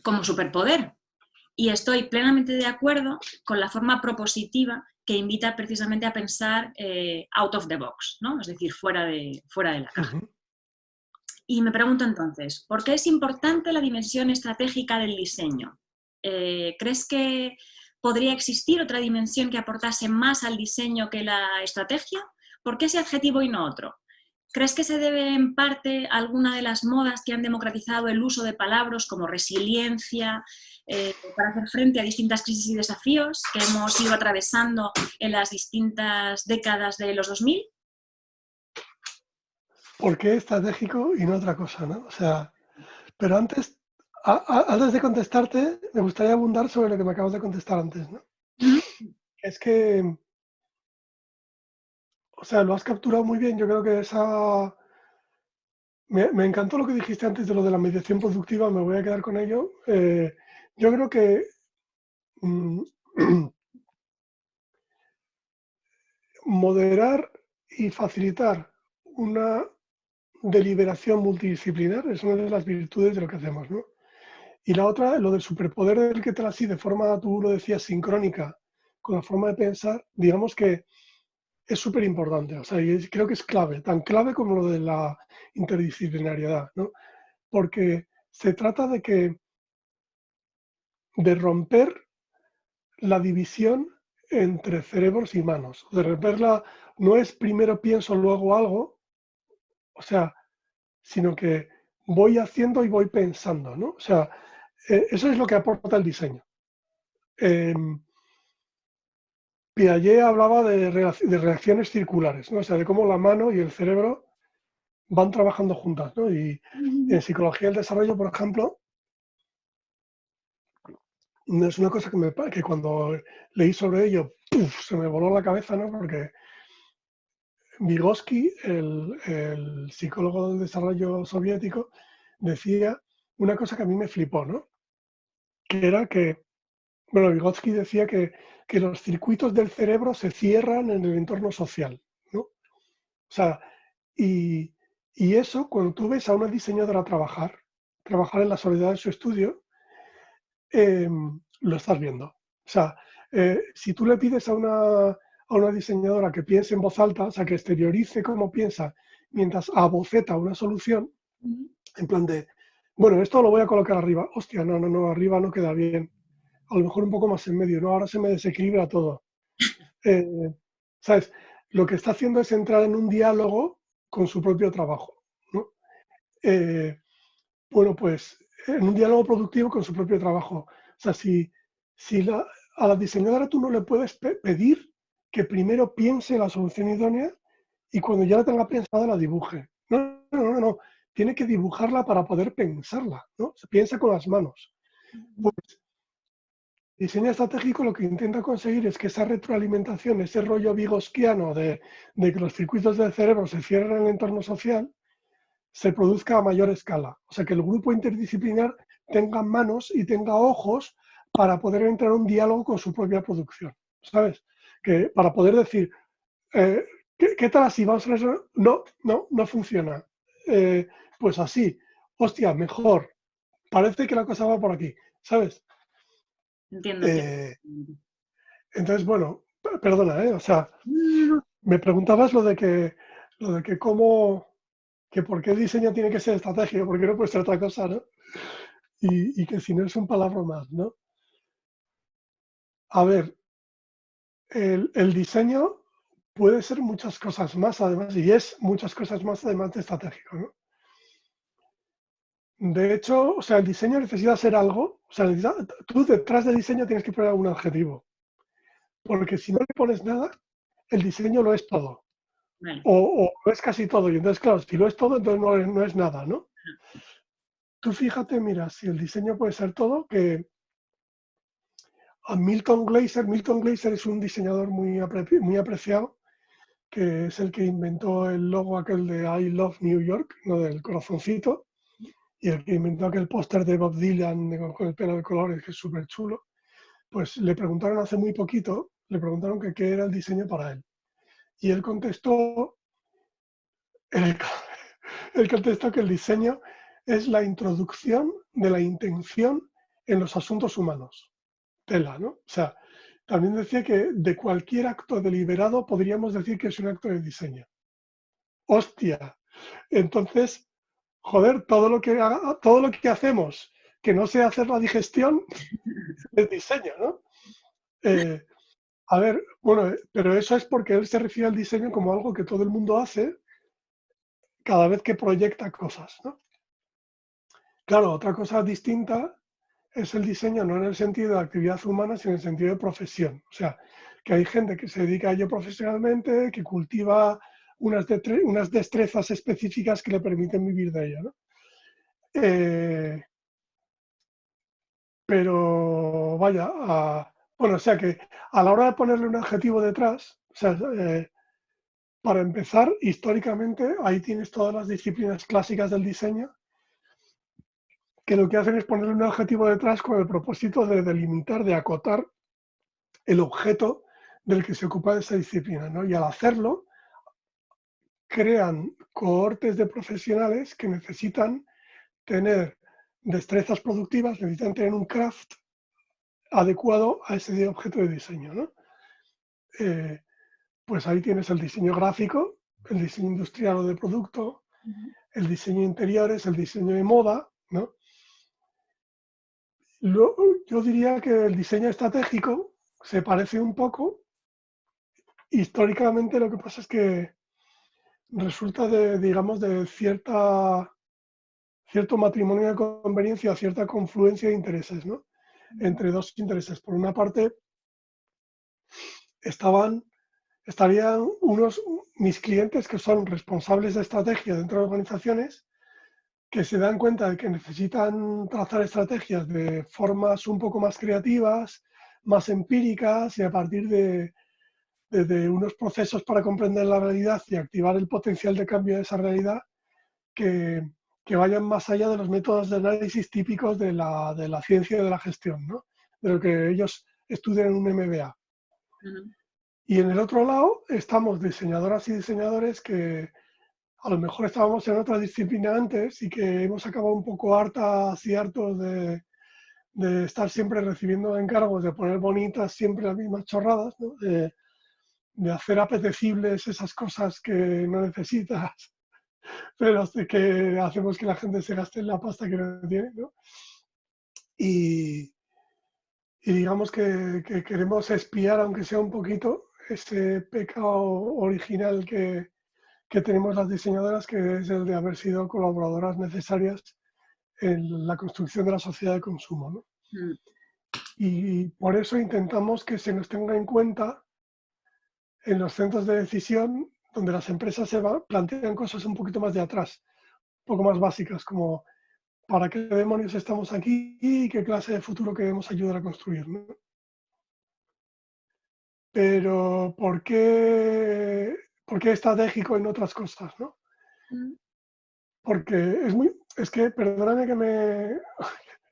como superpoder. Y estoy plenamente de acuerdo con la forma propositiva que invita precisamente a pensar out of the box, ¿no? Es decir, fuera de la caja. Y me pregunto entonces, ¿por qué es importante la dimensión estratégica del diseño? ¿Crees que podría existir otra dimensión que aportase más al diseño que la estrategia? ¿Por qué ese adjetivo y no otro? ¿Crees que se debe en parte a alguna de las modas que han democratizado el uso de palabras como resiliencia para hacer frente a distintas crisis y desafíos que hemos ido atravesando en las distintas décadas de los 2000? ¿Por qué estratégico y no otra cosa, no? O sea, pero antes de contestarte, me gustaría abundar sobre lo que me acabas de contestar antes, ¿no? Es que, o sea, lo has capturado muy bien. Yo creo que me encantó lo que dijiste antes de lo de la mediación productiva, me voy a quedar con ello. Yo creo que mm, moderar y facilitar una deliberación multidisciplinar es una de las virtudes de lo que hacemos, ¿no? Y la otra, lo del superpoder del que te así, de forma, tú lo decías, sincrónica, con la forma de pensar, digamos que es súper importante. O sea, y creo que es clave, tan clave como lo de la interdisciplinariedad, ¿no? Porque se trata de romper la división entre cerebros y manos. De romperla no es primero pienso, luego algo, o sea, sino que voy haciendo y voy pensando, ¿no? O sea, eso es lo que aporta el diseño. Piaget hablaba de reacciones circulares, ¿no? O sea, de cómo la mano y el cerebro van trabajando juntas, ¿no? Y en psicología del desarrollo, por ejemplo, es una cosa que cuando leí sobre ello, ¡puf!, se me voló la cabeza, ¿no? Porque Vygotsky, el psicólogo del desarrollo soviético, decía una cosa que a mí me flipó, ¿no? Que era que, bueno, Vygotsky decía que los circuitos del cerebro se cierran en el entorno social, ¿no? O sea, y eso, cuando tú ves a una diseñadora trabajar en la soledad de su estudio, lo estás viendo. O sea, si tú le pides a una diseñadora que piense en voz alta, o sea, que exteriorice cómo piensa mientras aboceta una solución, en plan de, bueno, esto lo voy a colocar arriba. Hostia, no, arriba no queda bien. A lo mejor un poco más en medio, ¿no? Ahora se me desequilibra todo. ¿Sabes? Lo que está haciendo es entrar en un diálogo con su propio trabajo, ¿no? Bueno, pues en un diálogo productivo con su propio trabajo. O sea, si a la diseñadora tú no le puedes pedir que primero piense la solución idónea y cuando ya la tenga pensada la dibuje. No. Tiene que dibujarla para poder pensarla, ¿no? Se piensa con las manos. Pues el diseño estratégico lo que intenta conseguir es que esa retroalimentación, ese rollo vigosquiano de que los circuitos del cerebro se cierran en el entorno social, se produzca a mayor escala. O sea, que el grupo interdisciplinar tenga manos y tenga ojos para poder entrar en un diálogo con su propia producción, ¿sabes? Que para poder decir, ¿qué tal así? ¿Vamos a hacer eso? No funciona. Pues así, hostia, mejor. Parece que la cosa va por aquí, ¿sabes? Entiendo. Entonces, bueno, perdona, o sea, Me preguntabas lo de que cómo, que por qué el diseño tiene que ser estratégico, por qué no puede ser otra cosa, ¿no? Y que si no es un palabra más, ¿no? A ver, el diseño puede ser muchas cosas más, además, y es muchas cosas más, además de estratégico, ¿no? De hecho, o sea, el diseño necesita ser algo, o sea, tú detrás del diseño tienes que poner algún adjetivo, porque si no le pones nada, el diseño lo es todo, Vale. o lo es casi todo, y entonces, claro, si lo es todo, entonces no es nada, ¿no? Tú fíjate, mira, si el diseño puede ser todo, que a Milton Glaser es un diseñador muy apreciado, que es el que inventó el logo aquel de I Love New York, no del corazoncito, y el que inventó aquel póster de Bob Dylan con el pelo de colores, que es súper chulo. Pues le preguntaron hace muy poquito, le preguntaron que qué era el diseño para él. Y él, él contestó que el diseño es la introducción de la intención en los asuntos humanos. Tela, ¿no? O sea, también decía que de cualquier acto deliberado podríamos decir que es un acto de diseño. ¡Hostia! Entonces, joder, todo lo que hacemos que no sea hacer la digestión es diseño, ¿no? Eh, a ver, bueno, pero eso es porque él se refiere al diseño como algo que todo el mundo hace cada vez que proyecta cosas, ¿no? Claro, otra cosa distinta es el diseño no en el sentido de actividad humana, sino en el sentido de profesión. O sea, que hay gente que se dedica a ello profesionalmente, que cultiva unas destrezas específicas que le permiten vivir de ello, ¿no? Eh, pero vaya, bueno, o sea que a la hora de ponerle un adjetivo detrás, o sea, para empezar, históricamente, ahí tienes todas las disciplinas clásicas del diseño, que lo que hacen es ponerle un adjetivo detrás con el propósito de delimitar, de acotar el objeto del que se ocupa esa disciplina, ¿no? Y al hacerlo, crean cohortes de profesionales que necesitan tener destrezas productivas, necesitan tener un craft adecuado a ese objeto de diseño, ¿no? Eh, pues ahí tienes el diseño gráfico, el diseño industrial o de producto, Ujú. el diseño de interiores, el diseño de moda, ¿no? Yo diría que el diseño estratégico se parece un poco. Históricamente lo que pasa es que resulta de, digamos, de cierto matrimonio de conveniencia, cierta confluencia de intereses, ¿no? Entre dos intereses. Por una parte, estaban estarían mis clientes que son responsables de estrategia dentro de organizaciones, que se dan cuenta de que necesitan trazar estrategias de formas un poco más creativas, más empíricas y a partir de unos procesos para comprender la realidad y activar el potencial de cambio de esa realidad que, que vayan más allá de los métodos de análisis típicos de la ciencia y de la gestión, ¿no? De lo que ellos estudian en un MBA. Ujú. Y en el otro lado estamos diseñadoras y diseñadores que a lo mejor estábamos en otra disciplina antes y que hemos acabado un poco hartas y hartos de estar siempre recibiendo encargos, de poner bonitas siempre las mismas chorradas, ¿no? De hacer apetecibles esas cosas que no necesitas, pero que hacemos que la gente se gaste en la pasta que no tiene, ¿no? Y, y digamos que queremos espiar, aunque sea un poquito, ese pecado original que tenemos las diseñadoras, que es el de haber sido colaboradoras necesarias en la construcción de la sociedad de consumo, ¿no? Mm. Y por eso intentamos que se nos tenga en cuenta en los centros de decisión donde las empresas plantean cosas un poquito más de atrás, un poco más básicas, como para qué demonios estamos aquí y qué clase de futuro queremos ayudar a construir, ¿no? Pero ¿por qué estratégico en otras cosas, ¿no? Mm. Porque es que, perdóname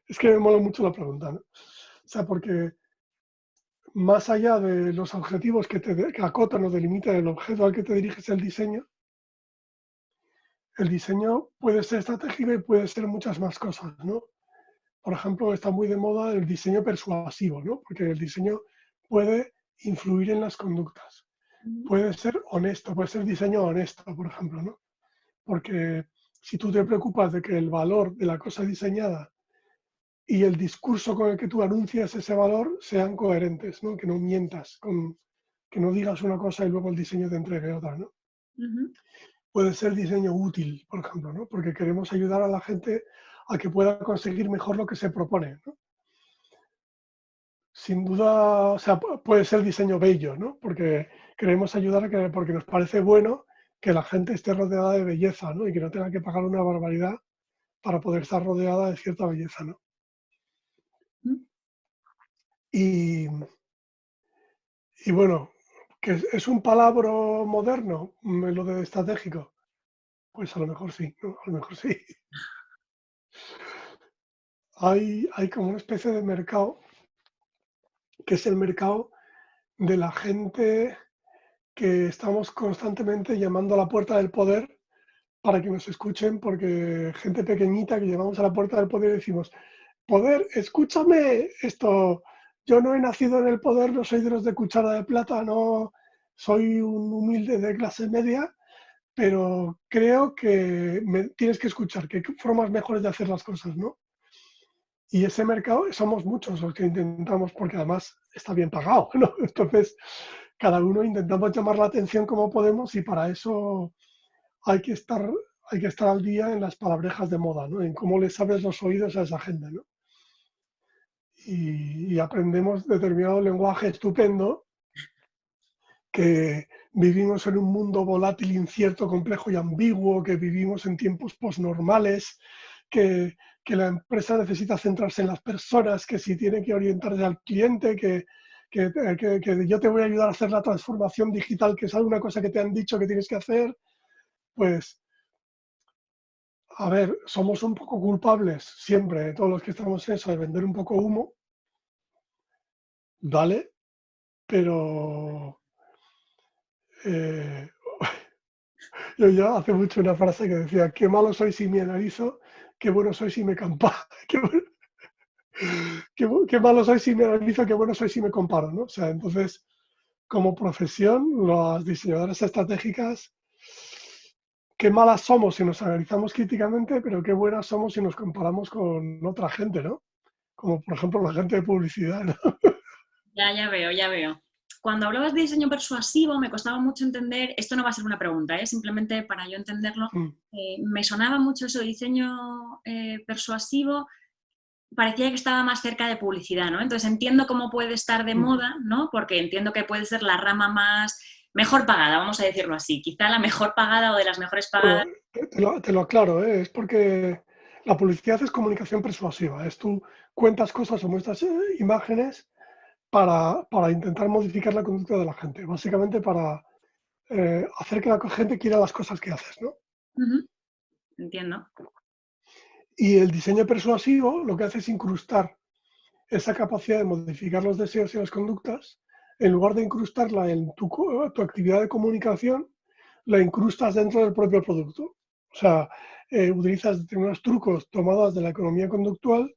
es que me mola mucho la pregunta, ¿no? O sea, porque más allá de los objetivos que acotan o delimitan el objeto al que te diriges el diseño puede ser estratégico y puede ser muchas más cosas, ¿no? Por ejemplo, está muy de moda el diseño persuasivo, ¿no? Porque el diseño puede influir en las conductas. puede ser honesto, puede ser diseño honesto, por ejemplo, ¿no? Porque si tú te preocupas de que el valor de la cosa diseñada y el discurso con el que tú anuncias ese valor sean coherentes, ¿no? Que no mientas, que no digas una cosa y luego el diseño te entregue otra, ¿no? Ujú. Puede ser diseño útil, por ejemplo, ¿no? Porque queremos ayudar a la gente a que pueda conseguir mejor lo que se propone, ¿no? Sin duda, o sea, puede ser diseño bello, ¿no? Porque queremos ayudar porque nos parece bueno que la gente esté rodeada de belleza, ¿no? Y que no tenga que pagar una barbaridad para poder estar rodeada de cierta belleza, ¿no? Mm. Y, y bueno, que es un palabra moderno, lo de estratégico. Pues a lo mejor sí, ¿no? A lo mejor sí. Hay como una especie de mercado, que es el mercado de la gente que estamos constantemente llamando a la puerta del poder para que nos escuchen, porque gente pequeñita que llevamos a la puerta del poder y decimos, poder, escúchame esto, yo no he nacido en el poder, no soy de los de cuchara de plata, no soy un humilde de clase media, pero creo que me tienes que escuchar, que hay formas mejores de hacer las cosas, ¿no? Y ese mercado somos muchos los que intentamos, porque además está bien pagado, ¿no? Entonces, cada uno intentamos llamar la atención como podemos y para eso hay que estar, hay que estar al día en las palabrejas de moda, ¿no? En cómo les abres los oídos a esa gente, ¿no? Y aprendemos determinado lenguaje estupendo que vivimos en un mundo volátil, incierto, complejo y ambiguo, que vivimos en tiempos posnormales, que la empresa necesita centrarse en las personas, que si tiene que orientarse al cliente, que yo te voy a ayudar a hacer la transformación digital, que es alguna cosa que te han dicho que tienes que hacer, pues, a ver, somos un poco culpables siempre, todos los que estamos en eso, de vender un poco humo, ¿vale? Pero eh, yo ya hace mucho una frase que decía, qué malo soy si me analizo, qué bueno soy si me comparo, qué malo soy si me analizo, qué bueno soy si me comparo, ¿no? O sea, entonces, como profesión, las diseñadoras estratégicas, qué malas somos si nos analizamos críticamente, pero qué buenas somos si nos comparamos con otra gente, ¿no? Como por ejemplo la gente de publicidad, ¿no? Ya, ya veo, ya veo. Cuando hablabas de diseño persuasivo, me costaba mucho entender, esto no va a ser una pregunta, simplemente para yo entenderlo, Mm, me sonaba mucho eso de diseño persuasivo, parecía que estaba más cerca de publicidad, ¿no? Entonces entiendo cómo puede estar de mm. moda, ¿no? Porque entiendo que puede ser la rama más, mejor pagada, vamos a decirlo así, quizá la mejor pagada o de las mejores Bueno, pagadas. te lo aclaro, ¿eh? Es porque la publicidad es comunicación persuasiva. Es tú cuentas cosas o muestras imágenes para intentar modificar la conducta de la gente. Básicamente para hacer que la gente quiera las cosas que haces, ¿no? Ujú, entiendo. Y el diseño persuasivo lo que hace es incrustar esa capacidad de modificar los deseos y las conductas. En lugar de incrustarla en tu actividad de comunicación, la incrustas dentro del propio producto. O sea, utilizas determinados trucos tomados de la economía conductual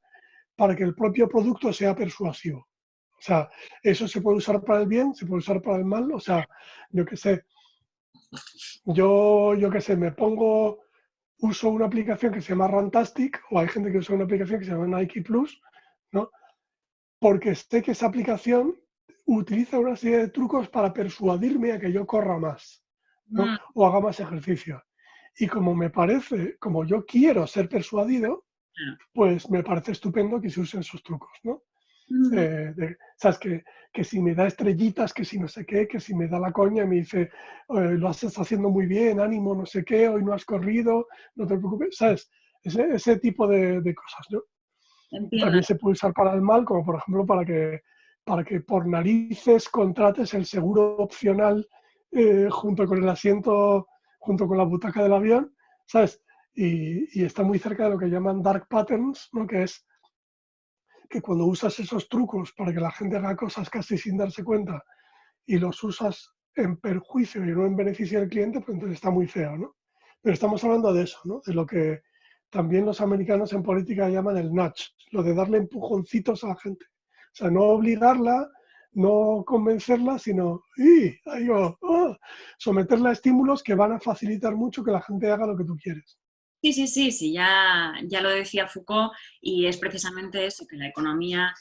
para que el propio producto sea persuasivo. O sea, eso se puede usar para el bien, se puede usar para el mal. O sea, yo qué sé, yo qué sé, uso una aplicación que se llama Runtastic, o hay gente que usa una aplicación que se llama Nike Plus, ¿no? Porque sé que esa aplicación utiliza una serie de trucos para persuadirme a que yo corra más, ¿no? Mm, O haga más ejercicio. Y como yo quiero ser persuadido, claro. pues me parece estupendo que se usen esos trucos, ¿no? Ujú. ¿Sabes? Que si me da estrellitas, que si no sé qué, que si me da la coña y me dice, lo estás haciendo muy bien, ánimo, no sé qué, hoy no has corrido, no te preocupes, ¿sabes? Ese tipo de cosas, ¿no? Entiendo. También se puede usar para el mal, como por ejemplo para que por narices contrates el seguro opcional junto con el asiento, junto con la butaca del avión, ¿sabes? Y está muy cerca de lo que llaman dark patterns, ¿no? Que es que cuando usas esos trucos para que la gente haga cosas casi sin darse cuenta y los usas en perjuicio y no en beneficio del cliente, pues entonces está muy feo, ¿no? Pero estamos hablando de eso, ¿no? De lo que también los americanos en política llaman el nudge, lo de darle empujoncitos a la gente. O sea, no obligarla, no convencerla, sino ahí va, someterla a estímulos que van a facilitar mucho que la gente haga lo que tú quieres. Sí, sí, sí, sí, ya lo decía Foucault y es precisamente eso, que la economía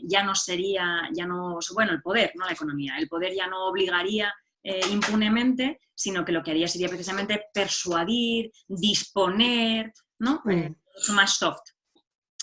ya no sería, ya no, bueno, el poder, no la economía, el poder ya no obligaría impunemente, sino que lo que haría sería precisamente persuadir, disponer, ¿no? Mucho más soft.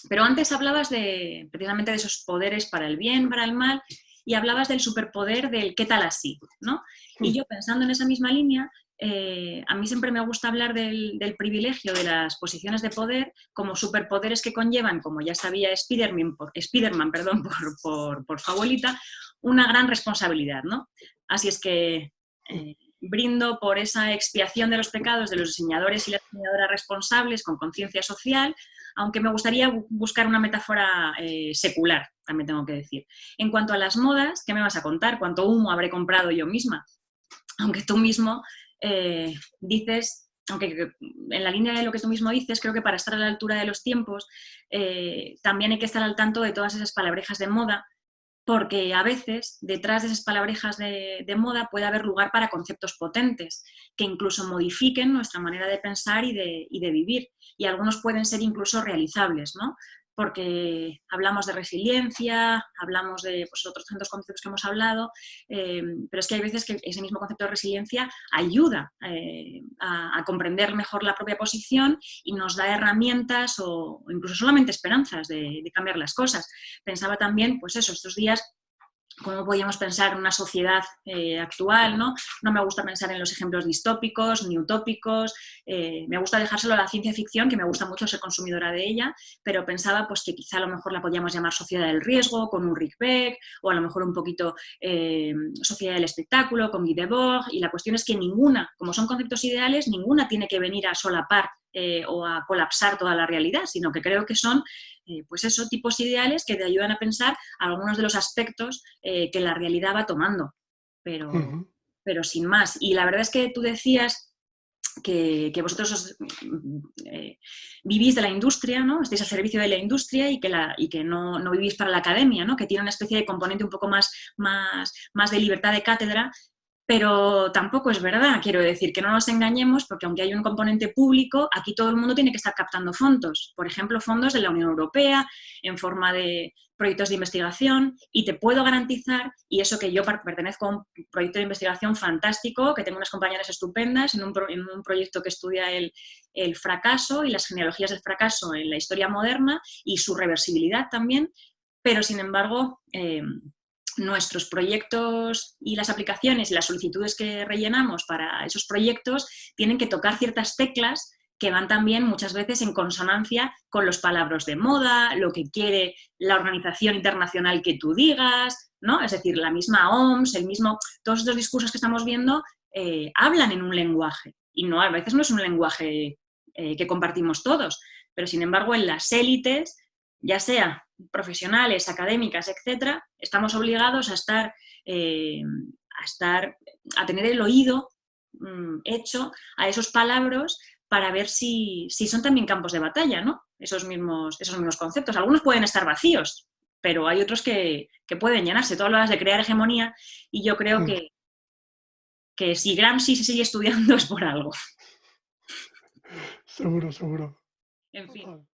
Pero antes hablabas precisamente de esos poderes para el bien, para el mal, y hablabas del superpoder del qué tal así, ¿no? Y yo pensando en esa misma línea, a mí siempre me gusta hablar del privilegio de las posiciones de poder como superpoderes que conllevan, como ya sabía Spiderman, perdón, por su abuelita, una gran responsabilidad, ¿no? Así es que brindo por esa expiación de los pecados de los diseñadores y las diseñadoras responsables con conciencia social, aunque me gustaría buscar una metáfora secular, también tengo que decir. En cuanto a las modas, ¿qué me vas a contar? ¿Cuánto humo habré comprado yo misma? Aunque tú mismo dices, aunque en la línea de lo que tú mismo dices, creo que para estar a la altura de los tiempos también hay que estar al tanto de todas esas palabrejas de moda, porque a veces detrás de esas palabrejas de moda puede haber lugar para conceptos potentes que incluso modifiquen nuestra manera de pensar y de vivir. Y algunos pueden ser incluso realizables, ¿no? Porque hablamos de resiliencia, hablamos de pues, otros tantos conceptos que hemos hablado, pero es que hay veces que ese mismo concepto de resiliencia ayuda a comprender mejor la propia posición y nos da herramientas o incluso solamente esperanzas de cambiar las cosas. Pensaba también, pues eso, estos días, cómo podíamos pensar en una sociedad actual, ¿no? No me gusta pensar en los ejemplos distópicos ni utópicos, me gusta dejárselo a la ciencia ficción, que me gusta mucho ser consumidora de ella, pero pensaba pues, que quizá a lo mejor la podíamos llamar sociedad del riesgo, con Ulrich Beck, o a lo mejor un poquito sociedad del espectáculo, con Guy Debord, y la cuestión es que ninguna, como son conceptos ideales, ninguna tiene que venir a solapar o a colapsar toda la realidad, sino que creo que son pues eso, tipos ideales que te ayudan a pensar algunos de los aspectos que la realidad va tomando, pero sin más. Y la verdad es que tú decías que vosotros vivís de la industria, ¿no? Estáis al servicio de la industria y que no vivís para la academia, ¿no? Que tiene una especie de componente un poco más de libertad de cátedra. Pero tampoco es verdad, quiero decir, que no nos engañemos, porque aunque hay un componente público, aquí todo el mundo tiene que estar captando fondos. Por ejemplo, fondos de la Unión Europea en forma de proyectos de investigación, y te puedo garantizar, y eso que yo pertenezco a un proyecto de investigación fantástico, que tengo unas compañeras estupendas en un proyecto que estudia el fracaso y las genealogías del fracaso en la historia moderna y su reversibilidad también, pero sin embargo nuestros proyectos y las aplicaciones y las solicitudes que rellenamos para esos proyectos tienen que tocar ciertas teclas que van también muchas veces en consonancia con los palabras de moda, lo que quiere la organización internacional que tú digas, ¿no? Es decir, la misma OMS, todos estos discursos que estamos viendo hablan en un lenguaje y no, a veces no es un lenguaje que compartimos todos, pero sin embargo en las élites, ya sea profesionales, académicas, etcétera, estamos obligados a tener el oído hecho a esos palabras para ver si son también campos de batalla, ¿no? Esos mismos conceptos. Algunos pueden estar vacíos, pero hay otros que pueden llenarse. Tú hablabas de crear hegemonía y yo creo que si Gramsci se sigue estudiando es por algo. Seguro, seguro. En fin.